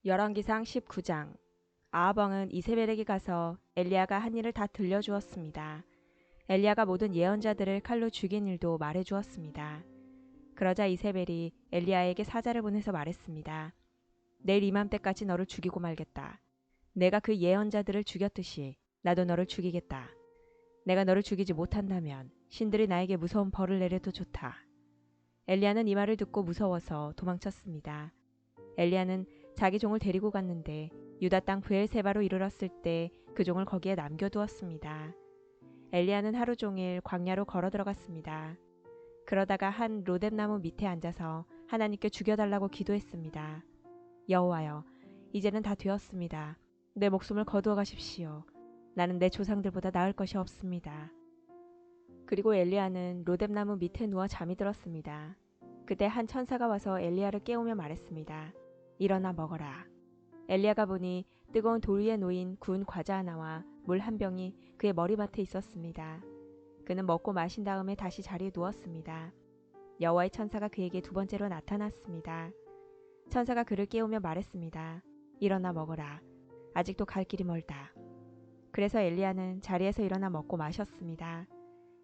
열왕기상 19장. 아합 왕은 이세벨에게 가서 엘리야가 한 일을 다 들려주었습니다. 엘리야가 모든 예언자들을 칼로 죽인 일도 말해주었습니다. 그러자 이세벨이 엘리야에게 사자를 보내서 말했습니다. 내일 이맘때까지 너를 죽이고 말겠다. 내가 그 예언자들을 죽였듯이 나도 너를 죽이겠다. 내가 너를 죽이지 못한다면 신들이 나에게 무서운 벌을 내려도 좋다. 엘리야는 이 말을 듣고 무서워서 도망쳤습니다. 엘리야는 자기 종을 데리고 갔는데 유다 땅 브엘세바로 이르렀을 때 그 종을 거기에 남겨두었습니다. 엘리야는 하루 종일 광야로 걸어 들어갔습니다. 그러다가 한 로뎀나무 밑에 앉아서 하나님께 죽여달라고 기도했습니다. 여호와여, 이제는 다 되었습니다. 내 목숨을 거두어 가십시오. 나는 내 조상들보다 나을 것이 없습니다. 그리고 엘리야는 로뎀나무 밑에 누워 잠이 들었습니다. 그때 한 천사가 와서 엘리야를 깨우며 말했습니다. 일어나 먹어라. 엘리야가 보니 뜨거운 돌 위에 놓인 구운 과자 하나와 물 한 병이 그의 머리맡에 있었습니다. 그는 먹고 마신 다음에 다시 자리에 누웠습니다. 여호와의 천사가 그에게 두 번째로 나타났습니다. 천사가 그를 깨우며 말했습니다. 일어나 먹어라. 아직도 갈 길이 멀다. 그래서 엘리야는 자리에서 일어나 먹고 마셨습니다.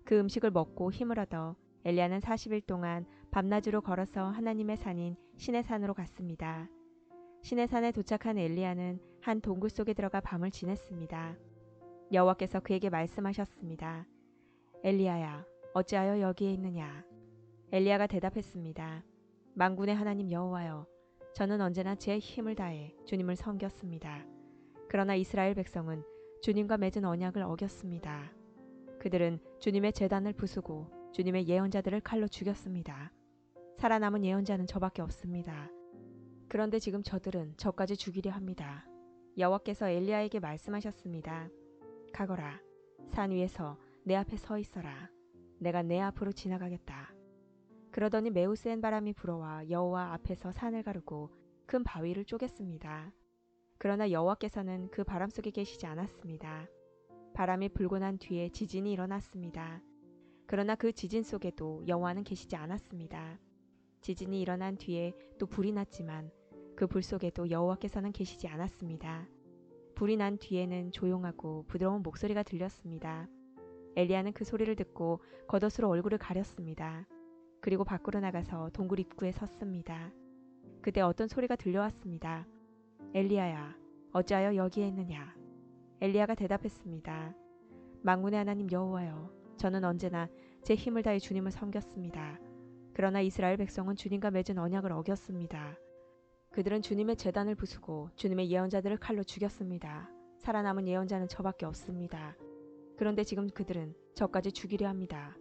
그 음식을 먹고 힘을 얻어 엘리야는 40일 동안 밤낮으로 걸어서 하나님의 산인 시내 산으로 갔습니다. 시내 산에 도착한 엘리야는 한 동굴 속에 들어가 밤을 지냈습니다. 여호와께서 그에게 말씀하셨습니다. 엘리야야, 어찌하여 여기에 있느냐? 엘리야가 대답했습니다. 만군의 하나님 여호와여, 저는 언제나 제 힘을 다해 주님을 섬겼습니다. 그러나 이스라엘 백성은 주님과 맺은 언약을 어겼습니다. 그들은 주님의 제단을 부수고 주님의 예언자들을 칼로 죽였습니다. 살아남은 예언자는 저밖에 없습니다. 그런데 지금 저들은 저까지 죽이려 합니다. 여호와께서 엘리야에게 말씀하셨습니다. 가거라. 산 위에서 내 앞에 서 있어라. 내가 내 앞으로 지나가겠다. 그러더니 매우 센 바람이 불어와 여호와 앞에서 산을 가르고 큰 바위를 쪼갰습니다. 그러나 여호와께서는 그 바람 속에 계시지 않았습니다. 바람이 불고 난 뒤에 지진이 일어났습니다. 그러나 그 지진 속에도 여호와는 계시지 않았습니다. 지진이 일어난 뒤에 또 불이 났지만 그 불 속에도 여호와께서는 계시지 않았습니다. 불이 난 뒤에는 조용하고 부드러운 목소리가 들렸습니다. 엘리야는 그 소리를 듣고 겉옷으로 얼굴을 가렸습니다. 그리고 밖으로 나가서 동굴 입구에 섰습니다. 그때 어떤 소리가 들려왔습니다. 엘리야야, 어찌하여 여기에 있느냐? 엘리야가 대답했습니다. 만군의 하나님 여호와여, 저는 언제나 제 힘을 다해 주님을 섬겼습니다. 그러나 이스라엘 백성은 주님과 맺은 언약을 어겼습니다. 그들은 주님의 제단을 부수고 주님의 예언자들을 칼로 죽였습니다. 살아남은 예언자는 저밖에 없습니다. 그런데 지금 그들은 저까지 죽이려 합니다.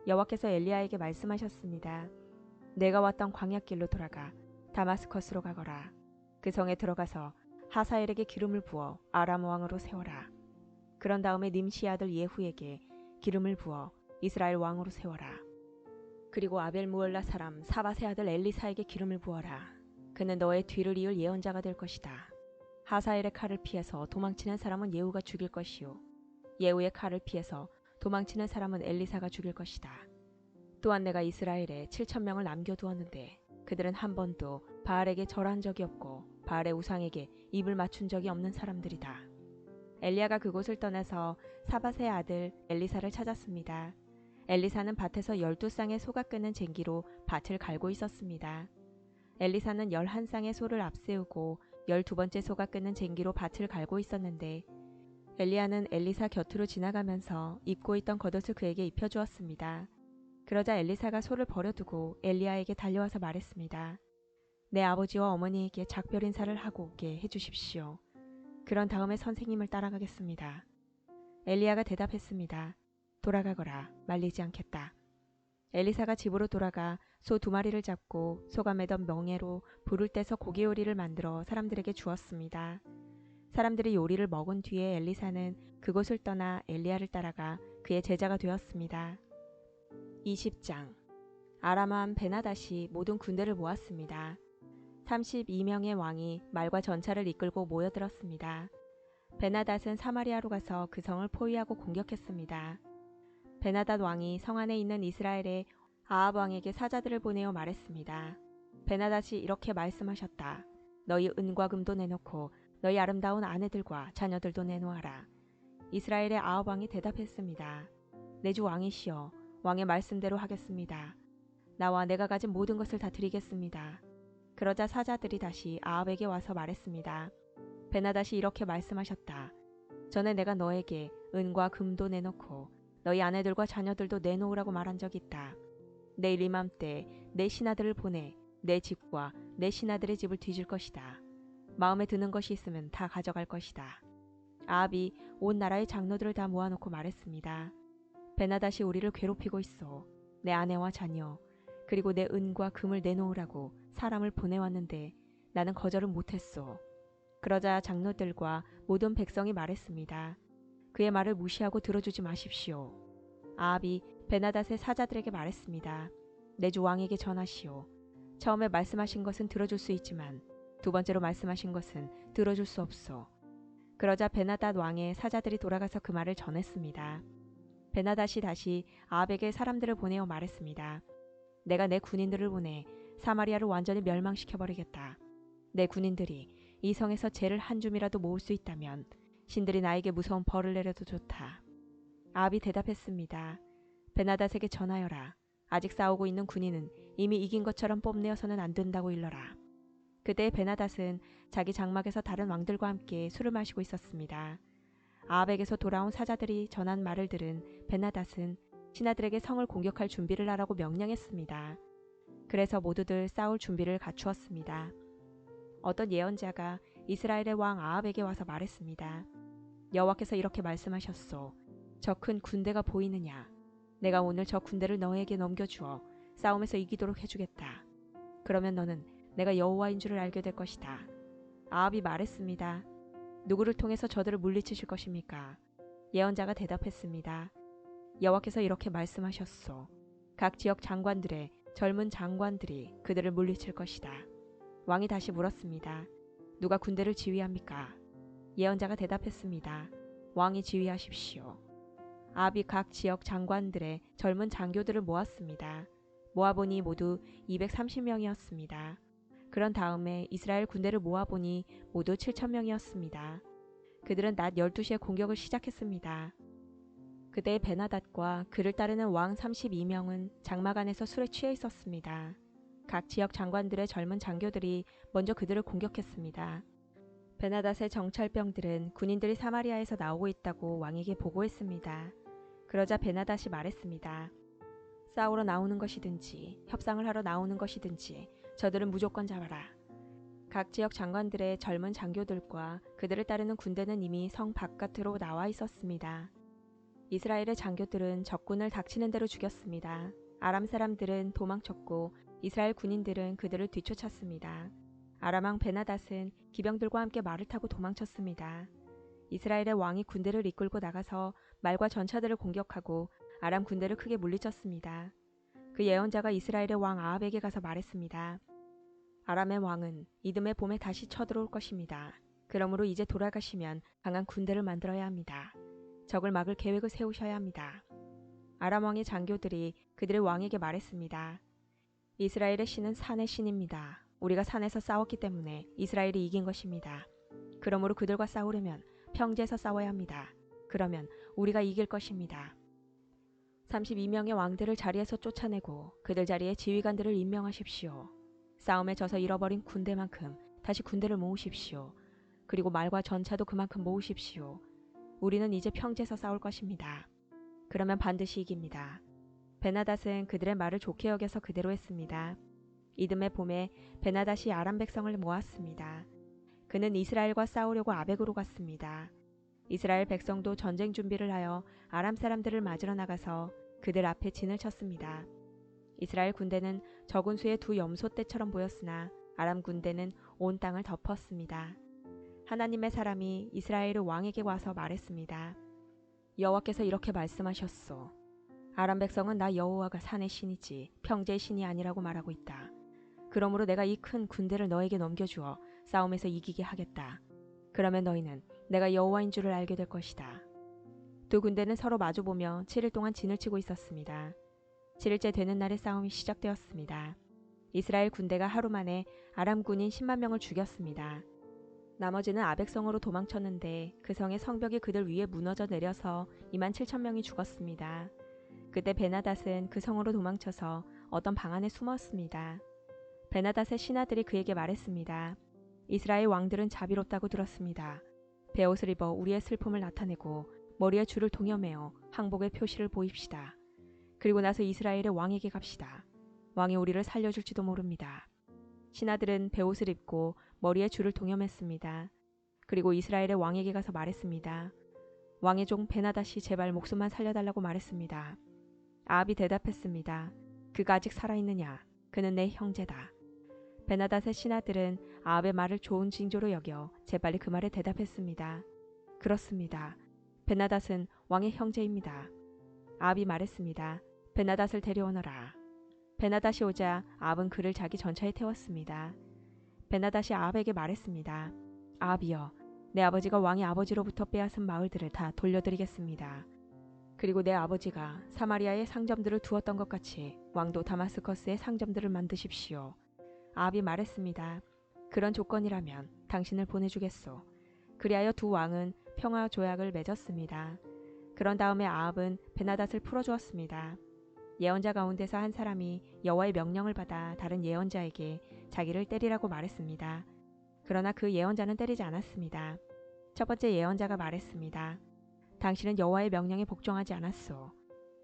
여호와께서 엘리야에게 말씀하셨습니다. 내가 왔던 광야길로 돌아가 다마스커스로 가거라. 그 성에 들어가서 하사엘에게 기름을 부어 아람 왕으로 세워라. 그런 다음에 님시 아들 예후에게 기름을 부어 이스라엘 왕으로 세워라. 그리고 아벨 무올라 사람 사밧의 아들 엘리사에게 기름을 부어라. 그는 너의 뒤를 이을 예언자가 될 것이다. 하사엘의 칼을 피해서 도망치는 사람은 예후가 죽일 것이요 예후의 칼을 피해서 도망치는 사람은 엘리사가 죽일 것이다. 또한 내가 이스라엘에 7,000명을 남겨두었는데 그들은 한 번도 바알에게 절한 적이 없고 바알의 우상에게 입을 맞춘 적이 없는 사람들이다. 엘리야가 그곳을 떠나서 사밧의 아들 엘리사를 찾았습니다. 엘리사는 밭에서 12쌍의 소가 끄는 쟁기로 밭을 갈고 있었습니다. 엘리사는 11쌍의 소를 앞세우고 12번째 소가 끄는 쟁기로 밭을 갈고 있었는데 엘리야는 엘리사 곁으로 지나가면서 입고 있던 겉옷을 그에게 입혀주었습니다. 그러자 엘리사가 소를 버려두고 엘리야에게 달려와서 말했습니다. 내 아버지와 어머니에게 작별 인사를 하고 오게 해주십시오. 그런 다음에 선생님을 따라가겠습니다. 엘리야가 대답했습니다. 돌아가거라. 말리지 않겠다. 엘리사가 집으로 돌아가 소 2마리를 잡고 소가 매던 멍에로 불을 떼서 고기 요리를 만들어 사람들에게 주었습니다. 사람들이 요리를 먹은 뒤에 엘리사는 그곳을 떠나 엘리야를 따라가 그의 제자가 되었습니다. 20장. 아람 왕 베나닷이 모든 군대를 모았습니다. 32명의 왕이 말과 전차를 이끌고 모여들었습니다. 베나닷은 사마리아로 가서 그 성을 포위하고 공격했습니다. 베나닷 왕이 성 안에 있는 이스라엘의 아합 왕에게 사자들을 보내어 말했습니다. 베나닷이 이렇게 말씀하셨다. 너희 은과 금도 내놓고 너희 아름다운 아내들과 자녀들도 내놓아라. 이스라엘의 아합 왕이 대답했습니다. 내 주 왕이시여, 왕의 말씀대로 하겠습니다. 나와 내가 가진 모든 것을 다 드리겠습니다. 그러자 사자들이 다시 아합에게 와서 말했습니다. 베나닷이 이렇게 말씀하셨다. 전에 내가 너에게 은과 금도 내놓고 너희 아내들과 자녀들도 내놓으라고 말한 적이 있다. 내일 이맘때 내 신하들을 보내 내 집과 내 신하들의 집을 뒤질 것이다. 마음에 드는 것이 있으면 다 가져갈 것이다. 아합이 온 나라의 장로들을 다 모아놓고 말했습니다. 베나닷이 우리를 괴롭히고 있어. 내 아내와 자녀 그리고 내 은과 금을 내놓으라고 사람을 보내왔는데 나는 거절을 못했어. 그러자 장로들과 모든 백성이 말했습니다. 그의 말을 무시하고 들어주지 마십시오. 아합이 베나닷의 사자들에게 말했습니다. 내 주 왕에게 전하시오. 처음에 말씀하신 것은 들어줄 수 있지만 두 번째로 말씀하신 것은 들어줄 수 없소. 그러자 베나닷 왕의 사자들이 돌아가서 그 말을 전했습니다. 베나닷이 다시 아합에게 사람들을 보내어 말했습니다. 내가 내 군인들을 보내 사마리아를 완전히 멸망시켜버리겠다. 내 군인들이 이 성에서 재를 한 줌이라도 모을 수 있다면 신들이 나에게 무서운 벌을 내려도 좋다. 아합이 대답했습니다. 베나닷에게 전하여라. 아직 싸우고 있는 군인은 이미 이긴 것처럼 뽐내어서는 안 된다고 일러라. 그때 베나닷은 자기 장막에서 다른 왕들과 함께 술을 마시고 있었습니다. 아합에게서 돌아온 사자들이 전한 말을 들은 베나닷은 신하들에게 성을 공격할 준비를 하라고 명령했습니다. 그래서 모두들 싸울 준비를 갖추었습니다. 어떤 예언자가 이스라엘의 왕 아합에게 와서 말했습니다. 여호와께서 이렇게 말씀하셨소. 저 큰 군대가 보이느냐? 내가 오늘 저 군대를 너에게 넘겨주어 싸움에서 이기도록 해주겠다. 그러면 너는 내가 여호와인 줄을 알게 될 것이다. 아합이 말했습니다. 누구를 통해서 저들을 물리치실 것입니까? 예언자가 대답했습니다. 여호와께서 이렇게 말씀하셨소. 각 지역 장관들의 젊은 장관들이 그들을 물리칠 것이다. 왕이 다시 물었습니다. 누가 군대를 지휘합니까? 예언자가 대답했습니다. 왕이 지휘하십시오. 아합이 각 지역 장관들의 젊은 장교들을 모았습니다. 모아보니 모두 230명이었습니다. 그런 다음에 이스라엘 군대를 모아보니 모두 7,000명이었습니다. 그들은 낮 12시에 공격을 시작했습니다. 그때 베나닷과 그를 따르는 왕 32명은 장막 안에서 술에 취해 있었습니다. 각 지역 장관들의 젊은 장교들이 먼저 그들을 공격했습니다. 베나닷의 정찰병들은 군인들이 사마리아에서 나오고 있다고 왕에게 보고했습니다. 그러자 베나닷이 말했습니다. 싸우러 나오는 것이든지 협상을 하러 나오는 것이든지 저들은 무조건 잡아라. 각 지역 장관들의 젊은 장교들과 그들을 따르는 군대는 이미 성 바깥으로 나와 있었습니다. 이스라엘의 장교들은 적군을 닥치는 대로 죽였습니다. 아람 사람들은 도망쳤고 이스라엘 군인들은 그들을 뒤쫓았습니다. 아람 왕 베나닷은 기병들과 함께 말을 타고 도망쳤습니다. 이스라엘의 왕이 군대를 이끌고 나가서 말과 전차들을 공격하고 아람 군대를 크게 물리쳤습니다. 그 예언자가 이스라엘의 왕 아합에게 가서 말했습니다. 아람의 왕은 이듬해 봄에 다시 쳐들어올 것입니다. 그러므로 이제 돌아가시면 강한 군대를 만들어야 합니다. 적을 막을 계획을 세우셔야 합니다. 아람 왕의 장교들이 그들의 왕에게 말했습니다. 이스라엘의 신은 산의 신입니다. 우리가 산에서 싸웠기 때문에 이스라엘이 이긴 것입니다. 그러므로 그들과 싸우려면 평지에서 싸워야 합니다. 그러면 우리가 이길 것입니다. 32명의 왕들을 자리에서 쫓아내고 그들 자리에 지휘관들을 임명하십시오. 싸움에 져서 잃어버린 군대만큼 다시 군대를 모으십시오. 그리고 말과 전차도 그만큼 모으십시오. 우리는 이제 평지에서 싸울 것입니다. 그러면 반드시 이깁니다. 베나닷은 그들의 말을 좋게 여겨서 그대로 했습니다. 이듬해 봄에 베나닷이 아람 백성을 모았습니다. 그는 이스라엘과 싸우려고 아벡으로 갔습니다. 이스라엘 백성도 전쟁 준비를 하여 아람 사람들을 맞으러 나가서 그들 앞에 진을 쳤습니다. 이스라엘 군대는 적은 수의 두 염소떼처럼 보였으나 아람 군대는 온 땅을 덮었습니다. 하나님의 사람이 이스라엘의 왕에게 와서 말했습니다. 여호와께서 이렇게 말씀하셨소. 아람 백성은 나 여호와가 산의 신이지 평지의 신이 아니라고 말하고 있다. 그러므로 내가 이 큰 군대를 너에게 넘겨주어 싸움에서 이기게 하겠다. 그러면 너희는 내가 여호와인 줄을 알게 될 것이다. 두 군대는 서로 마주보며 7일 동안 진을 치고 있었습니다. 7일째 되는 날에 싸움이 시작되었습니다. 이스라엘 군대가 하루 만에 아람 군인 10만 명을 죽였습니다. 나머지는 아벡성으로 도망쳤는데 그 성의 성벽이 그들 위에 무너져 내려서 2만 7천 명이 죽었습니다. 그때 베나닷은 그 성으로 도망쳐서 어떤 방 안에 숨었습니다. 베나닷의 신하들이 그에게 말했습니다. 이스라엘 왕들은 자비롭다고 들었습니다. 베옷을 입어 우리의 슬픔을 나타내고 머리에 줄을 동여매어 항복의 표시를 보입시다. 그리고 나서 이스라엘의 왕에게 갑시다. 왕이 우리를 살려줄지도 모릅니다. 신하들은 베옷을 입고 머리에 줄을 동여맸습니다. 그리고 이스라엘의 왕에게 가서 말했습니다. 왕의 종 베나닷이 제발 목숨만 살려달라고 말했습니다. 아합이 대답했습니다. 그가 아직 살아있느냐? 그는 내 형제다. 베나닷의 신하들은 아합의 말을 좋은 징조로 여겨 재빨리 그 말에 대답했습니다. 그렇습니다. 베나닷은 왕의 형제입니다. 아합이 말했습니다. 베나닷을 데려오너라. 베나닷이 오자 아합은 그를 자기 전차에 태웠습니다. 베나닷이 아합에게 말했습니다. 아합이여, 내 아버지가 왕의 아버지로부터 빼앗은 마을들을 다 돌려드리겠습니다. 그리고 내 아버지가 사마리아에 상점들을 두었던 것 같이 왕도 다마스커스에 상점들을 만드십시오. 아합이 말했습니다. 그런 조건이라면 당신을 보내주겠소. 그리하여 두 왕은 평화 조약을 맺었습니다. 그런 다음에 아합은 베나닷을 풀어주었습니다. 예언자 가운데서 한 사람이 여호와의 명령을 받아 다른 예언자에게 자기를 때리라고 말했습니다. 그러나 그 예언자는 때리지 않았습니다. 첫 번째 예언자가 말했습니다. 당신은 여호와의 명령에 복종하지 않았소.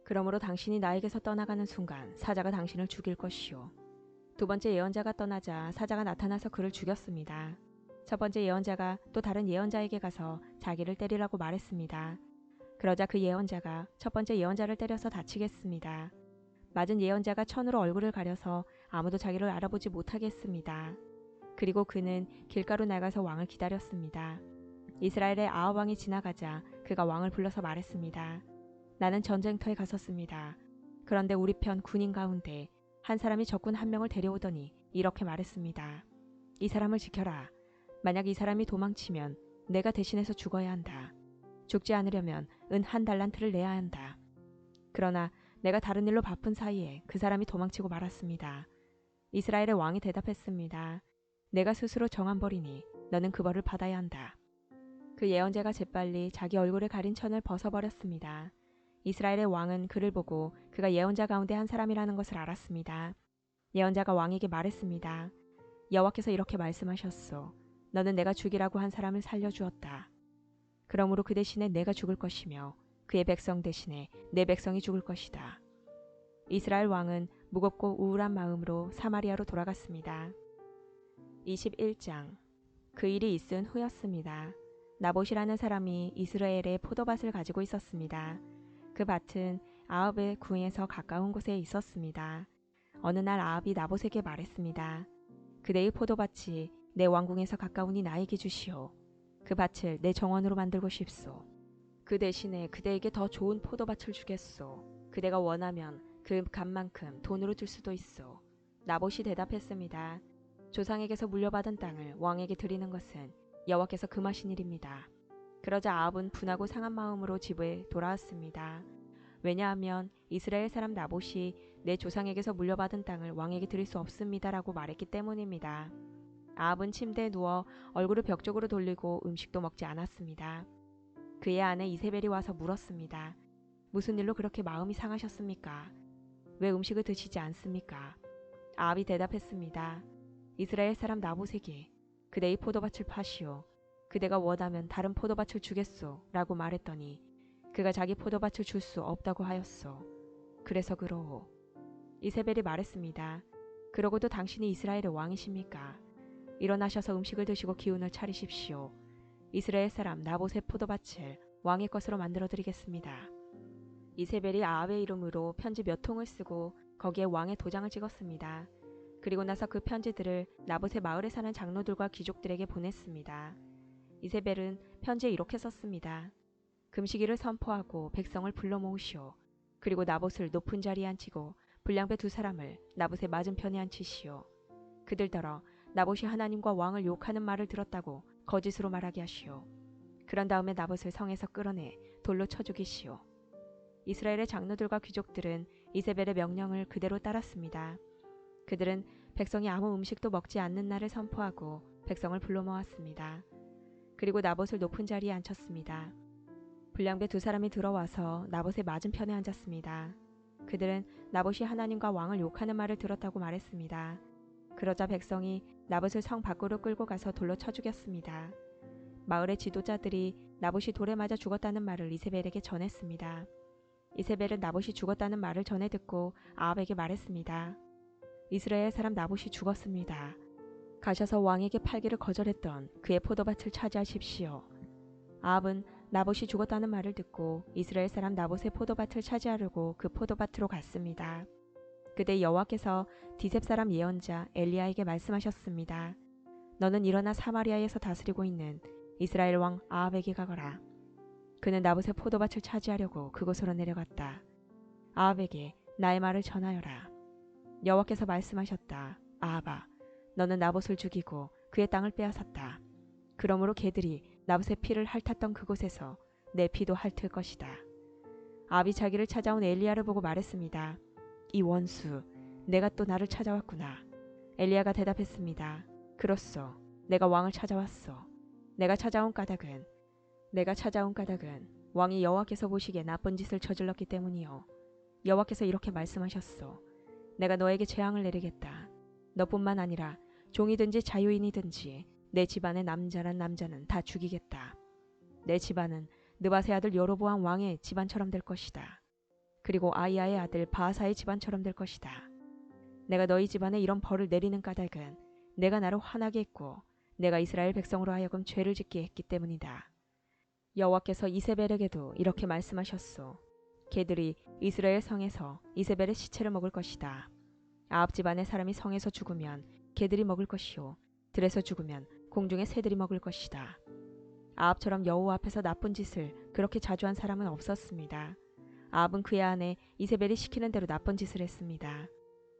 그러므로 당신이 나에게서 떠나가는 순간 사자가 당신을 죽일 것이오. 두 번째 예언자가 떠나자 사자가 나타나서 그를 죽였습니다. 첫 번째 예언자가 또 다른 예언자에게 가서 자기를 때리라고 말했습니다. 그러자 그 예언자가 첫 번째 예언자를 때려서 다치겠습니다. 맞은 예언자가 천으로 얼굴을 가려서 아무도 자기를 알아보지 못하게 했습니다. 그리고 그는 길가로 나가서 왕을 기다렸습니다. 이스라엘의 아합 왕이 지나가자 그가 왕을 불러서 말했습니다. 나는 전쟁터에 갔었습니다. 그런데 우리 편 군인 가운데 한 사람이 적군 한 명을 데려오더니 이렇게 말했습니다. 이 사람을 지켜라. 만약 이 사람이 도망치면 내가 대신해서 죽어야 한다. 죽지 않으려면 은 1달란트를 내야 한다. 그러나 내가 다른 일로 바쁜 사이에 그 사람이 도망치고 말았습니다. 이스라엘의 왕이 대답했습니다. 내가 스스로 정한 벌이니 너는 그 벌을 받아야 한다. 그 예언자가 재빨리 자기 얼굴에 가린 천을 벗어버렸습니다. 이스라엘의 왕은 그를 보고 그가 예언자 가운데 한 사람이라는 것을 알았습니다. 예언자가 왕에게 말했습니다. 여호와께서 이렇게 말씀하셨소. 너는 내가 죽이라고 한 사람을 살려주었다. 그러므로 그 대신에 내가 죽을 것이며 그의 백성 대신에 내 백성이 죽을 것이다. 이스라엘 왕은 무겁고 우울한 마음으로 사마리아로 돌아갔습니다. 21장. 그 일이 있은 후였습니다. 나봇이라는 사람이 이스라엘에 포도밭을 가지고 있었습니다. 그 밭은 아합의 궁에서 가까운 곳에 있었습니다. 어느 날 아합이 나봇에게 말했습니다. 그대의 포도밭이 내 왕궁에서 가까우니 나에게 주시오. 그 밭을 내 정원으로 만들고 싶소. 그 대신에 그대에게 더 좋은 포도밭을 주겠소. 그대가 원하면 그 값만큼 돈으로 줄 수도 있소. 나봇이 대답했습니다. 조상에게서 물려받은 땅을 왕에게 드리는 것은 여호와께서 금하신 일입니다. 그러자 아합은 분하고 상한 마음으로 집에 돌아왔습니다. 왜냐하면 이스라엘 사람 나봇이 내 조상에게서 물려받은 땅을 왕에게 드릴 수 없습니다라고 말했기 때문입니다. 아합은 침대에 누워 얼굴을 벽 쪽으로 돌리고 음식도 먹지 않았습니다. 그의 아내 이세벨이 와서 물었습니다. 무슨 일로 그렇게 마음이 상하셨습니까? 왜 음식을 드시지 않습니까? 아합이 대답했습니다. 이스라엘 사람 나봇에게 그대의 포도밭을 파시오. 그대가 원하면 다른 포도밭을 주겠소 라고 말했더니 그가 자기 포도밭을 줄 수 없다고 하였소. 그래서 그러오. 이세벨이 말했습니다. 그러고도 당신이 이스라엘의 왕이십니까? 일어나셔서 음식을 드시고 기운을 차리십시오. 이스라엘 사람 나봇의 포도밭을 왕의 것으로 만들어드리겠습니다. 이세벨이 아합의 이름으로 편지 몇 통을 쓰고 거기에 왕의 도장을 찍었습니다. 그리고 나서 그 편지들을 나봇의 마을에 사는 장로들과 귀족들에게 보냈습니다. 이세벨은 편지에 이렇게 썼습니다. 금식일을 선포하고 백성을 불러 모으시오. 그리고 나봇을 높은 자리에 앉히고 불량배 2사람을 나봇의 맞은편에 앉히시오. 그들더러 나봇이 하나님과 왕을 욕하는 말을 들었다고 거짓으로 말하게 하시오. 그런 다음에 나봇을 성에서 끌어내 돌로 쳐 죽이시오. 이스라엘의 장로들과 귀족들은 이세벨의 명령을 그대로 따랐습니다. 그들은 백성이 아무 음식도 먹지 않는 날을 선포하고 백성을 불러 모았습니다. 그리고 나봇을 높은 자리에 앉혔습니다. 불량배 두 사람이 들어와서 나봇의 맞은편에 앉았습니다. 그들은 나봇이 하나님과 왕을 욕하는 말을 들었다고 말했습니다. 그러자 백성이 나봇을 성 밖으로 끌고 가서 돌로 쳐 죽였습니다. 마을의 지도자들이 나봇이 돌에 맞아 죽었다는 말을 이세벨에게 전했습니다. 이세벨은 나봇이 죽었다는 말을 전해 듣고 아합에게 말했습니다. 이스라엘 사람 나봇이 죽었습니다. 가셔서 왕에게 팔기를 거절했던 그의 포도밭을 차지하십시오. 아합은 나봇이 죽었다는 말을 듣고 이스라엘 사람 나봇의 포도밭을 차지하려고 그 포도밭으로 갔습니다. 그때 여호와께서 디셉 사람 예언자 엘리야에게 말씀하셨습니다. 너는 일어나 사마리아에서 다스리고 있는 이스라엘 왕 아합에게 가거라. 그는 나봇의 포도밭을 차지하려고 그곳으로 내려갔다. 아합에게 나의 말을 전하여라. 여호와께서 말씀하셨다. 아합아, 너는 나봇을 죽이고 그의 땅을 빼앗았다. 그러므로 개들이 나봇의 피를 핥았던 그곳에서 내 피도 핥을 것이다. 아합이 자기를 찾아온 엘리야를 보고 말했습니다. 이 원수, 내가 또 나를 찾아왔구나. 엘리야가 대답했습니다. 그렇소, 내가 왕을 찾아왔소. 내가 찾아온 까닭은 왕이 여호와께서 보시기에 나쁜 짓을 저질렀기 때문이요. 여호와께서 이렇게 말씀하셨소. 내가 너에게 재앙을 내리겠다. 너뿐만 아니라 종이든지 자유인이든지 내 집안의 남자란 남자는 다 죽이겠다. 내 집안은 느바세 아들 여로보암 왕의 집안처럼 될 것이다. 그리고 아이야의 아들 바하사의 집안처럼 될 것이다. 내가 너희 집안에 이런 벌을 내리는 까닭은 내가 나를 화나게 했고 내가 이스라엘 백성으로 하여금 죄를 짓게 했기 때문이다. 여호와께서 이세벨에게도 이렇게 말씀하셨소. 개들이 이스라엘 성에서 이세벨의 시체를 먹을 것이다. 아합 집안의 사람이 성에서 죽으면 개들이 먹을 것이요 들에서 죽으면 공중의 새들이 먹을 것이다. 아합처럼 여호와 앞에서 나쁜 짓을 그렇게 자주 한 사람은 없었습니다. 아합은 그의 아내 이세벨이 시키는 대로 나쁜 짓을 했습니다.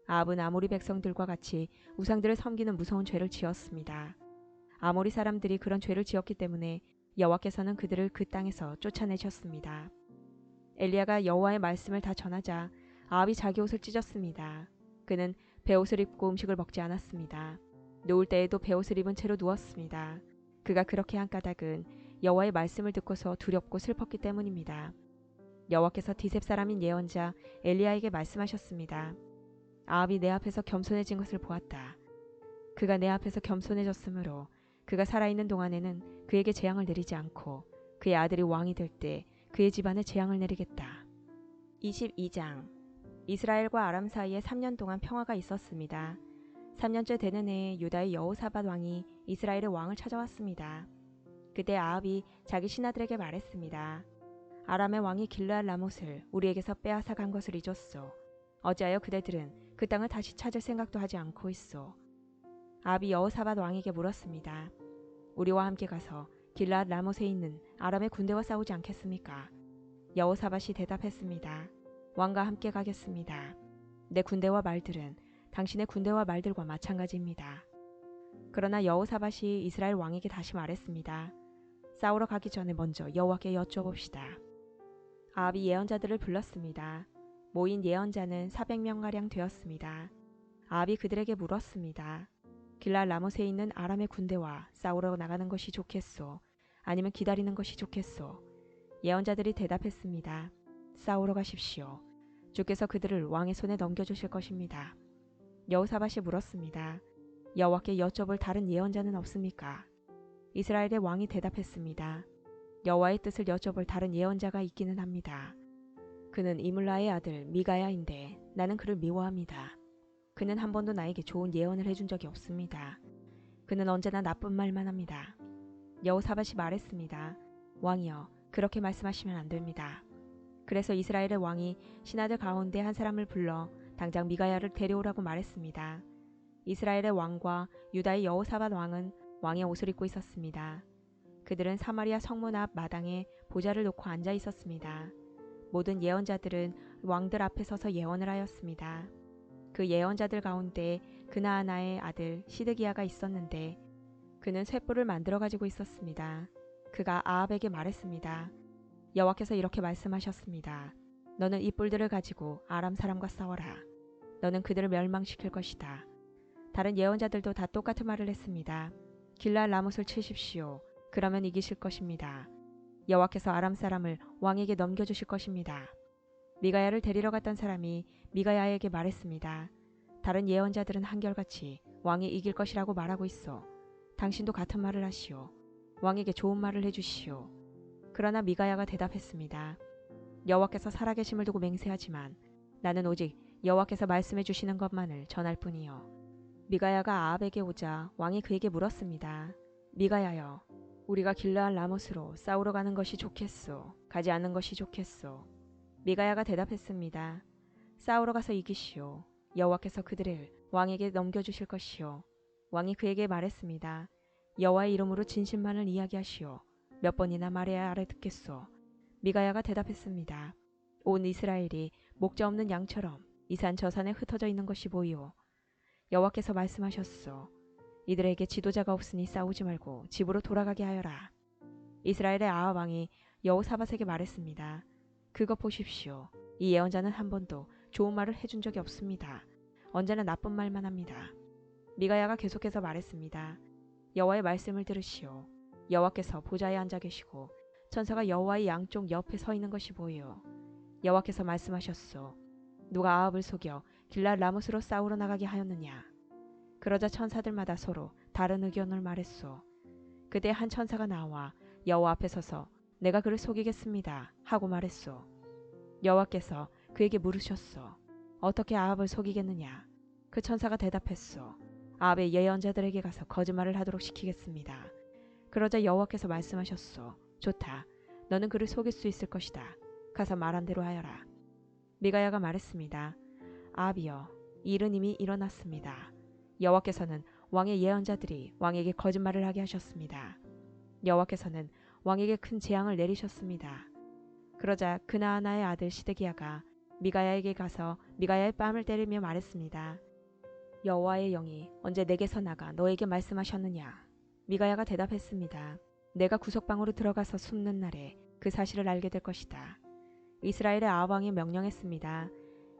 아합은 아모리 백성들과 같이 우상들을 섬기는 무서운 죄를 지었습니다. 아모리 사람들이 그런 죄를 지었기 때문에 여호와께서는 그들을 그 땅에서 쫓아내셨습니다. 엘리야가 여호와의 말씀을 다 전하자 아합이 자기 옷을 찢었습니다. 그는 베옷을 입고 음식을 먹지 않았습니다. 누울 때에도 베옷을 입은 채로 누웠습니다. 그가 그렇게 한 까닭은 여호와의 말씀을 듣고서 두렵고 슬펐기 때문입니다. 여호와께서 디셉 사람인 예언자 엘리야에게 말씀하셨습니다. 아합이 내 앞에서 겸손해진 것을 보았다. 그가 내 앞에서 겸손해졌으므로 그가 살아있는 동안에는 그에게 재앙을 내리지 않고 그의 아들이 왕이 될 때 그의 집안에 재앙을 내리겠다. 22장. 이스라엘과 아람 사이에 3년 동안 평화가 있었습니다. 3년째 되는 해에 유다의 여호사밧 왕이 이스라엘의 왕을 찾아왔습니다. 그때 아합이 자기 신하들에게 말했습니다. 아람의 왕이 길르앗 라못을 우리에게서 빼앗아 간 것을 잊었소. 어찌하여 그대들은 그 땅을 다시 찾을 생각도 하지 않고 있소. 아합이 여호사밧 왕에게 물었습니다. 우리와 함께 가서 길르앗 라못에 있는 아람의 군대와 싸우지 않겠습니까? 여호사밧이 대답했습니다. 왕과 함께 가겠습니다. 내 군대와 말들은 당신의 군대와 말들과 마찬가지입니다. 그러나 여호사밧이 이스라엘 왕에게 다시 말했습니다. 싸우러 가기 전에 먼저 여호와께 여쭤봅시다. 아합이 예언자들을 불렀습니다. 모인 예언자는 400명가량 되었습니다. 아합이 그들에게 물었습니다. 길르앗 라못에 있는 아람의 군대와 싸우러 나가는 것이 좋겠소? 아니면 기다리는 것이 좋겠소? 예언자들이 대답했습니다. 싸우러 가십시오. 주께서 그들을 왕의 손에 넘겨주실 것입니다. 여호사밧이 물었습니다. 여호와께 여쭤볼 다른 예언자는 없습니까? 이스라엘의 왕이 대답했습니다. 여호와의 뜻을 여쭤볼 다른 예언자가 있기는 합니다. 그는 이물라의 아들 미가야인데 나는 그를 미워합니다. 그는 한 번도 나에게 좋은 예언을 해준 적이 없습니다. 그는 언제나 나쁜 말만 합니다. 여호사밧이 말했습니다. 왕이여, 그렇게 말씀하시면 안 됩니다. 그래서 이스라엘의 왕이 신하들 가운데 한 사람을 불러 당장 미가야를 데려오라고 말했습니다. 이스라엘의 왕과 유다의 여호사밧 왕은 왕의 옷을 입고 있었습니다. 그들은 사마리아 성문 앞 마당에 보좌를 놓고 앉아 있었습니다. 모든 예언자들은 왕들 앞에 서서 예언을 하였습니다. 그 예언자들 가운데 그나아나의 아들 시드기야가 있었는데 그는 횃불을 만들어 가지고 있었습니다. 그가 아합에게 말했습니다. 여호와께서 이렇게 말씀하셨습니다. 너는 이 뿔들을 가지고 아람 사람과 싸워라. 너는 그들을 멸망시킬 것이다. 다른 예언자들도 다 똑같은 말을 했습니다. 길르앗 라못을 치십시오. 그러면 이기실 것입니다. 여호와께서 아람 사람을 왕에게 넘겨주실 것입니다. 미가야를 데리러 갔던 사람이 미가야에게 말했습니다. 다른 예언자들은 한결같이 왕이 이길 것이라고 말하고 있어. 당신도 같은 말을 하시오. 왕에게 좋은 말을 해주시오. 그러나 미가야가 대답했습니다. 여호와께서 살아계심을 두고 맹세하지만 나는 오직 여호와께서 말씀해 주시는 것만을 전할 뿐이요. 미가야가 아합에게 오자 왕이 그에게 물었습니다. 미가야여, 우리가 길르앗 라못으로 싸우러 가는 것이 좋겠소? 가지 않는 것이 좋겠소? 미가야가 대답했습니다. 싸우러 가서 이기시오. 여호와께서 그들을 왕에게 넘겨주실 것이요. 왕이 그에게 말했습니다. 여호와의 이름으로 진실만을 이야기하시오. 몇 번이나 말해야 알아듣겠소? 미가야가 대답했습니다. 온 이스라엘이 목자 없는 양처럼 이 산 저 산에 흩어져 있는 것이 보이오. 여호와께서 말씀하셨소. 이들에게 지도자가 없으니 싸우지 말고 집으로 돌아가게 하여라. 이스라엘의 아합 왕이 여호사밧에게 말했습니다. 그것 보십시오. 이 예언자는 한 번도 좋은 말을 해준 적이 없습니다. 언제나 나쁜 말만 합니다. 미가야가 계속해서 말했습니다. 여호와의 말씀을 들으시오. 여호와께서 보좌에 앉아 계시고 천사가 여호와의 양쪽 옆에 서 있는 것이 보이오. 여호와께서 말씀하셨소. 누가 아합을 속여 길르앗 라못으로 싸우러 나가게 하였느냐. 그러자 천사들마다 서로 다른 의견을 말했소. 그때 한 천사가 나와 여호와 앞에 서서 내가 그를 속이겠습니다 하고 말했소. 여호와께서 그에게 물으셨소. 어떻게 아합을 속이겠느냐. 그 천사가 대답했소. 아합의 예언자들에게 가서 거짓말을 하도록 시키겠습니다. 그러자 여호와께서 말씀하셨소. 좋다. 너는 그를 속일 수 있을 것이다. 가서 말한 대로 하여라. 미가야가 말했습니다. 아합이여, 이 일은 이미 일어났습니다. 여호와께서는 왕의 예언자들이 왕에게 거짓말을 하게 하셨습니다. 여호와께서는 왕에게 큰 재앙을 내리셨습니다. 그러자 그나아나의 아들 시드기야가 미가야에게 가서 미가야의 뺨을 때리며 말했습니다. 여호와의 영이 언제 내게서 나가 너에게 말씀하셨느냐. 미가야가 대답했습니다. 내가 구석방으로 들어가서 숨는 날에 그 사실을 알게 될 것이다. 이스라엘의 아합 왕이 명령했습니다.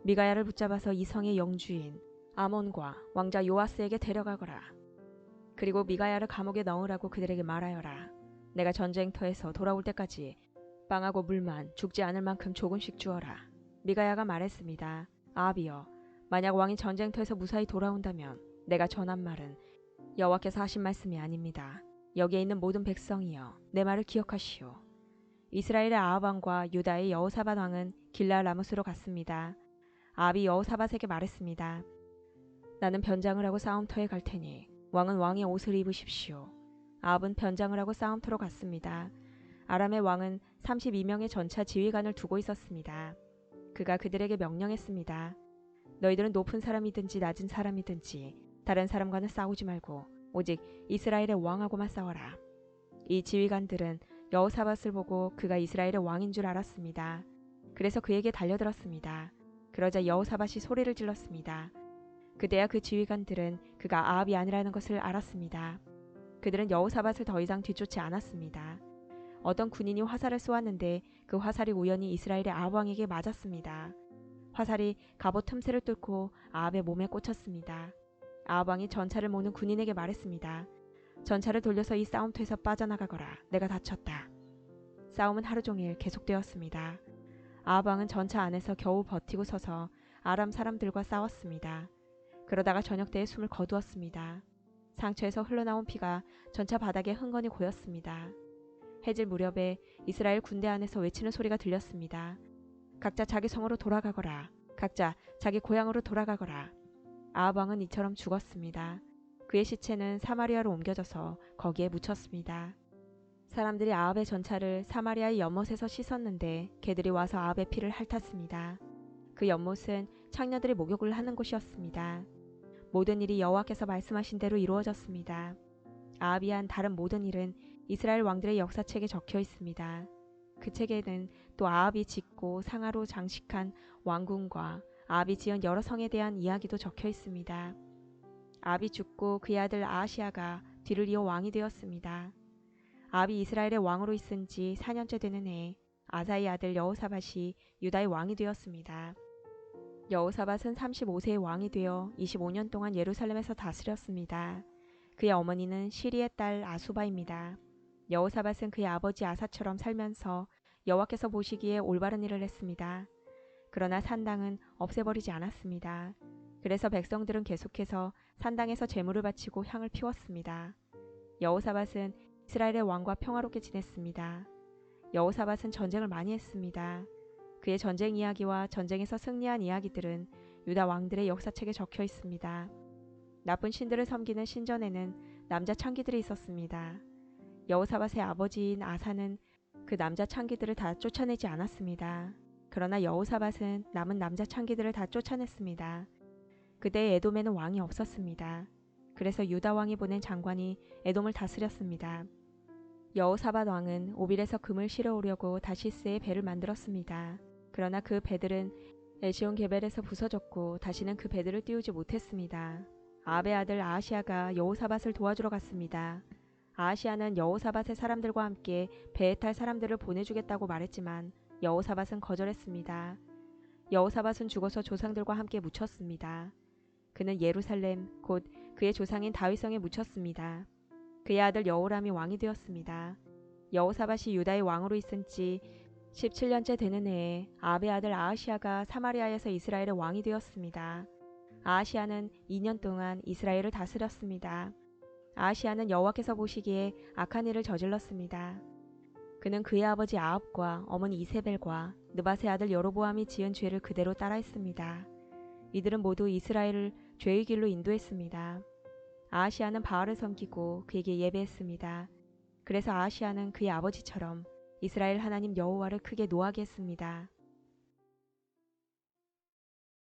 미가야를 붙잡아서 이 성의 영주인 아몬과 왕자 요아스에게 데려가거라. 그리고 미가야를 감옥에 넣으라고 그들에게 말하여라. 내가 전쟁터에서 돌아올 때까지 빵하고 물만 죽지 않을 만큼 조금씩 주어라. 미가야가 말했습니다. 아합이여, 만약 왕이 전쟁터에서 무사히 돌아온다면 내가 전한 말은 여호와께서 하신 말씀이 아닙니다. 여기에 있는 모든 백성이여, 내 말을 기억하시오. 이스라엘의 아합 왕과 유다의 여호사밧 왕은 길르앗 라못으로 갔습니다. 아합이 여호사밧에게 말했습니다. 나는 변장을 하고 싸움터에 갈 테니 왕은 왕의 옷을 입으십시오. 아합은 변장을 하고 싸움터로 갔습니다. 아람의 왕은 32명의 전차 지휘관을 두고 있었습니다. 그가 그들에게 명령했습니다. 너희들은 높은 사람이든지 낮은 사람이든지 다른 사람과는 싸우지 말고 오직 이스라엘의 왕하고만 싸워라. 이 지휘관들은 여호사밧을 보고 그가 이스라엘의 왕인 줄 알았습니다. 그래서 그에게 달려들었습니다. 그러자 여호사밧이 소리를 질렀습니다. 그때야 그 지휘관들은 그가 아합이 아니라는 것을 알았습니다. 그들은 여호사밧을 더 이상 뒤쫓지 않았습니다. 어떤 군인이 화살을 쏘았는데 그 화살이 우연히 이스라엘의 아합 왕에게 맞았습니다. 화살이 갑옷 틈새를 뚫고 아합의 몸에 꽂혔습니다. 아합 왕이 전차를 모는 군인에게 말했습니다. 전차를 돌려서 이 싸움터에서 빠져나가거라. 내가 다쳤다. 싸움은 하루 종일 계속되었습니다. 아합 왕은 전차 안에서 겨우 버티고 서서 아람 사람들과 싸웠습니다. 그러다가 저녁 때에 숨을 거두었습니다. 상처에서 흘러나온 피가 전차 바닥에 흥건히 고였습니다. 해질 무렵에 이스라엘 군대 안에서 외치는 소리가 들렸습니다. 각자 자기 성으로 돌아가거라. 각자 자기 고향으로 돌아가거라. 아합 왕은 이처럼 죽었습니다. 그의 시체는 사마리아로 옮겨져서 거기에 묻혔습니다. 사람들이 아합의 전차를 사마리아의 연못에서 씻었는데 개들이 와서 아합의 피를 핥았습니다. 그 연못은 창녀들이 목욕을 하는 곳이었습니다. 모든 일이 여호와께서 말씀하신 대로 이루어졌습니다. 아합이 한 다른 모든 일은 이스라엘 왕들의 역사책에 적혀 있습니다. 그 책에는 또 아합이 짓고 상하로 장식한 왕궁과 아합이 지은 여러 성에 대한 이야기도 적혀 있습니다. 아합이 죽고 그의 아들 아하시아가 뒤를 이어 왕이 되었습니다. 아합이 이스라엘의 왕으로 있은 지 4년째 되는 해에 아사의 아들 여호사밧이 유다의 왕이 되었습니다. 여호사밧은 35세의 왕이 되어 25년 동안 예루살렘에서 다스렸습니다. 그의 어머니는 시리의 딸 아수바입니다. 여호사밧은 그의 아버지 아사처럼 살면서 여호와께서 보시기에 올바른 일을 했습니다. 그러나 산당은 없애버리지 않았습니다. 그래서 백성들은 계속해서 산당에서 제물을 바치고 향을 피웠습니다. 여호사밧은 이스라엘의 왕과 평화롭게 지냈습니다. 여호사밧은 전쟁을 많이 했습니다. 그의 전쟁 이야기와 전쟁에서 승리한 이야기들은 유다 왕들의 역사책에 적혀 있습니다. 나쁜 신들을 섬기는 신전에는 남자 창기들이 있었습니다. 여호사밧의 아버지인 아사는 그 남자 창기들을 다 쫓아내지 않았습니다. 그러나 여호사밧은 남은 남자 창기들을 다 쫓아냈습니다. 그때 에돔에는 왕이 없었습니다. 그래서 유다 왕이 보낸 장관이 에돔을 다스렸습니다. 여호사밧 왕은 오빌에서 금을 실어오려고 다시스의 배를 만들었습니다. 그러나 그 배들은 에시온 게벨에서 부서졌고 다시는 그 배들을 띄우지 못했습니다. 아합의 아들 아하시아가 여호사밧을 도와주러 갔습니다. 아하시아는 여호사밧의 사람들과 함께 배에 탈 사람들을 보내주겠다고 말했지만 여호사밧은 거절했습니다. 여호사밧은 죽어서 조상들과 함께 묻혔습니다. 그는 예루살렘 곧 그의 조상인 다윗성에 묻혔습니다. 그의 아들 여호람이 왕이 되었습니다. 여호사밧이 유다의 왕으로 있은 지 17년째 되는 해에 아합의 아들 아하시아가 사마리아에서 이스라엘의 왕이 되었습니다. 아하시아는 2년 동안 이스라엘을 다스렸습니다. 아하시아는 여호와께서 보시기에 악한 일을 저질렀습니다. 그는 그의 아버지 아합과 어머니 이세벨과 느밧의 아들 여로보암이 지은 죄를 그대로 따라했습니다. 이들은 모두 이스라엘을 죄의 길로 인도했습니다. 아하시아는 바알을 섬기고 그에게 예배했습니다. 그래서 아하시아는 그의 아버지처럼 이스라엘 하나님 여호와를 크게 노하게 했습니다.